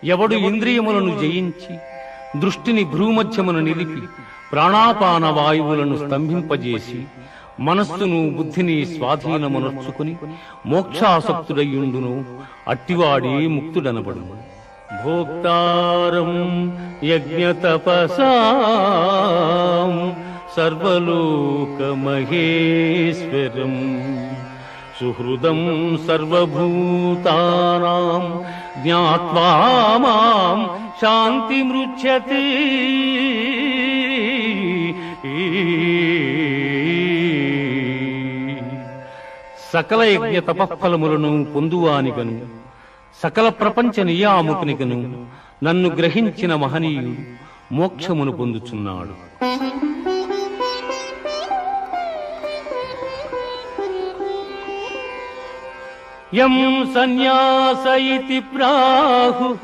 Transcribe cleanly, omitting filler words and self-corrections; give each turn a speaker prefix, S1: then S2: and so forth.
S1: ఎవడు ఇంద్రియములను జయించి దృష్టిని భ్రూమధ్యమున నిలిపి ప్రాణాపాన వాయువులను స్తంభింపజేసి మనస్సును బుద్ధిని స్వాధీనమునర్చుకుని మోక్షాసక్తుడయ్యుండును అట్టివాడే ముక్తుడనబడును. భోక్తారం యజ్ఞతపసాం సర్వలోకమహేశ్వరం సుహృదం సర్వభూతానాం జ్ఞాత్వా మాం శాంతిమృచ్యతే. సకల యజ్ఞ తపఫలములను పొందువానిగను సకల ప్రపంచ నియామకునిగను నన్ను గ్రహించిన మహనీయుడు మోక్షమును పొందుచున్నాడు. యం సన్యాస ఇతి ప్రాహుః